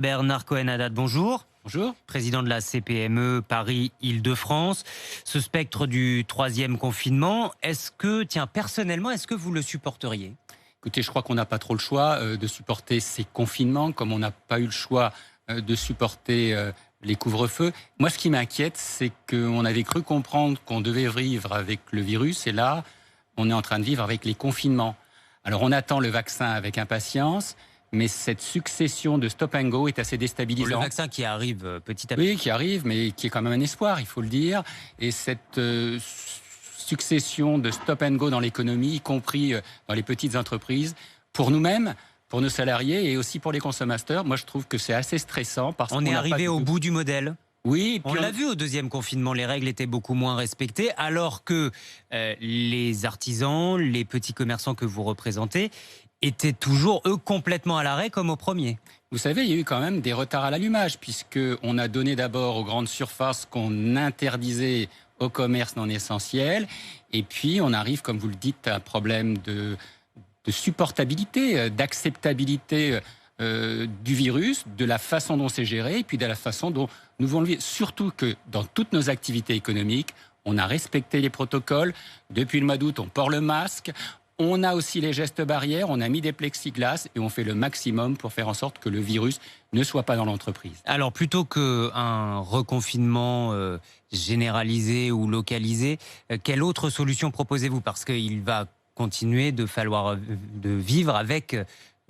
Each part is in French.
Bernard Cohen-Haddad, bonjour. Bonjour. Président de la CPME Paris-Île-de-France. Ce spectre du troisième confinement, personnellement, est-ce que vous le supporteriez ? Écoutez, je crois qu'on n'a pas trop le choix de supporter ces confinements, comme on n'a pas eu le choix de supporter les couvre-feux. Moi, ce qui m'inquiète, c'est qu'on avait cru comprendre qu'on devait vivre avec le virus, et là, on est en train de vivre avec les confinements. Alors, on attend le vaccin avec impatience, mais cette succession de stop and go est assez déstabilisante. Le vaccin qui arrive petit à petit. Oui, qui arrive, mais qui est quand même un espoir, il faut le dire. Et cette succession de stop and go dans l'économie, y compris dans les petites entreprises, pour nous-mêmes, pour nos salariés et aussi pour les consommateurs, moi je trouve que c'est assez stressant. Parce on est arrivé au bout du modèle. Oui, on l'a vu au deuxième confinement, les règles étaient beaucoup moins respectées, alors que les artisans, les petits commerçants que vous représentez, étaient toujours, eux, complètement à l'arrêt comme au premier. Vous savez, il y a eu quand même des retards à l'allumage, puisqu'on a donné d'abord aux grandes surfaces qu'on interdisait au commerce non essentiel, et puis on arrive, comme vous le dites, à un problème de supportabilité, d'acceptabilité du virus, de la façon dont c'est géré, et puis de la façon dont nous voulons le vivre. Surtout que dans toutes nos activités économiques, on a respecté les protocoles. Depuis le mois d'août, on porte le masque. On a aussi les gestes barrières, on a mis des plexiglas et on fait le maximum pour faire en sorte que le virus ne soit pas dans l'entreprise. Alors, plutôt qu'un reconfinement généralisé ou localisé, quelle autre solution proposez-vous ? Parce qu'il va continuer de falloir de vivre avec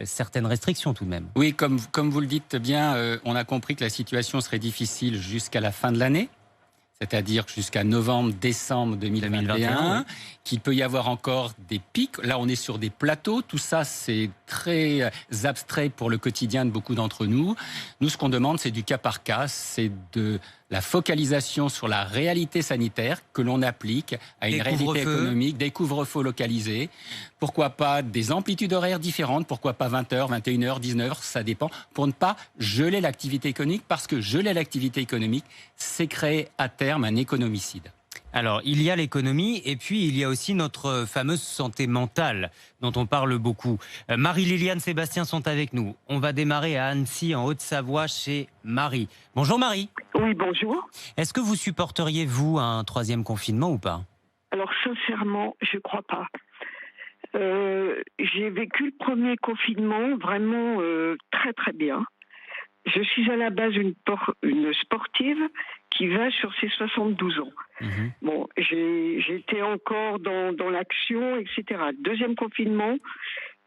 certaines restrictions tout de même. Oui, comme vous le dites bien, on a compris que la situation serait difficile jusqu'à la fin de l'année. C'est-à-dire jusqu'à novembre-décembre 2021, oui. Qu'il peut y avoir encore des pics. Là, on est sur des plateaux. Tout ça, c'est très abstrait pour le quotidien de beaucoup d'entre nous. Nous, ce qu'on demande, c'est du cas par cas. C'est de la focalisation sur la réalité sanitaire que l'on applique à une réalité économique, des couvre-feux localisés. Pourquoi pas des amplitudes horaires différentes, pourquoi pas 20h, 21h, 19h, ça dépend, pour ne pas geler l'activité économique, parce que geler l'activité économique, c'est créer à terme un économicide. Alors, il y a l'économie et puis il y a aussi notre fameuse santé mentale dont on parle beaucoup. Marie-Liliane, Sébastien sont avec nous. On va démarrer à Annecy, en Haute-Savoie, chez Marie. Bonjour Marie. Oui, bonjour. Est-ce que vous supporteriez, vous, un troisième confinement ou pas ? Alors, sincèrement, je ne crois pas. J'ai vécu le premier confinement vraiment très très bien. Je suis à la base une sportive qui va sur ses 72 ans. Bon, j'étais encore dans l'action, etc. Deuxième confinement,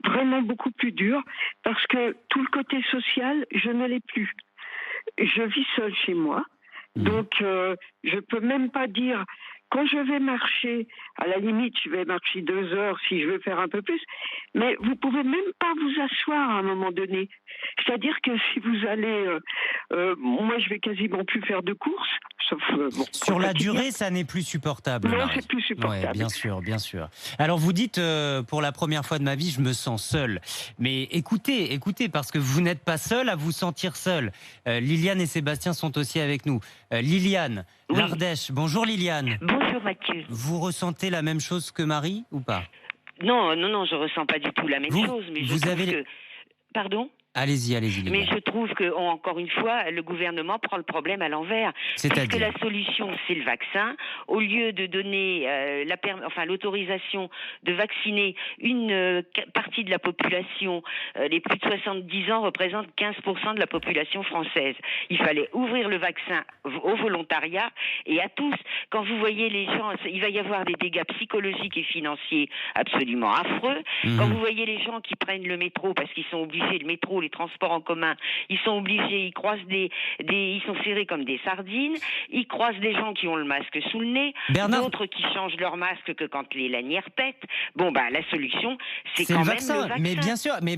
vraiment beaucoup plus dur, parce que tout le côté social, je ne l'ai plus. Je vis seule chez moi, donc je peux même pas dire... Quand je vais marcher, à la limite, je vais marcher 2 heures si je veux faire un peu plus, mais vous pouvez même pas vous asseoir à un moment donné. C'est-à-dire que si vous allez... moi, je vais quasiment plus faire de courses, sauf... Sur la durée, ça n'est plus supportable. Non, Marie. c'est plus supportable. Ouais, bien sûr, bien sûr. Alors, vous dites, pour la première fois de ma vie, je me sens seule. Mais écoutez, parce que vous n'êtes pas seule à vous sentir seule. Liliane et Sébastien sont aussi avec nous. Liliane, oui. L'Ardèche. Bonjour Liliane. Bonjour Mathieu. Vous ressentez la même chose que Marie ou pas ? Non, je ressens pas du tout la même chose. Mais vous avez que... Pardon ? Allez-y. Mais je trouve que, encore une fois, le gouvernement prend le problème à l'envers. Parce que la solution, c'est le vaccin. Au lieu de donner l'autorisation de vacciner une partie de la population, les plus de 70 ans représentent 15% de la population française. Il fallait ouvrir le vaccin au volontariat et à tous. Quand vous voyez les gens, il va y avoir des dégâts psychologiques et financiers absolument affreux. Quand vous voyez les gens qui prennent le métro parce qu'ils sont obligés, le métro, les transports en commun, ils sont obligés, ils croisent ils sont serrés comme des sardines, ils croisent des gens qui ont le masque sous le nez, d'autres qui changent leur masque que quand les lanières pètent. Bon, la solution, c'est quand même le vaccin. Mais bien sûr,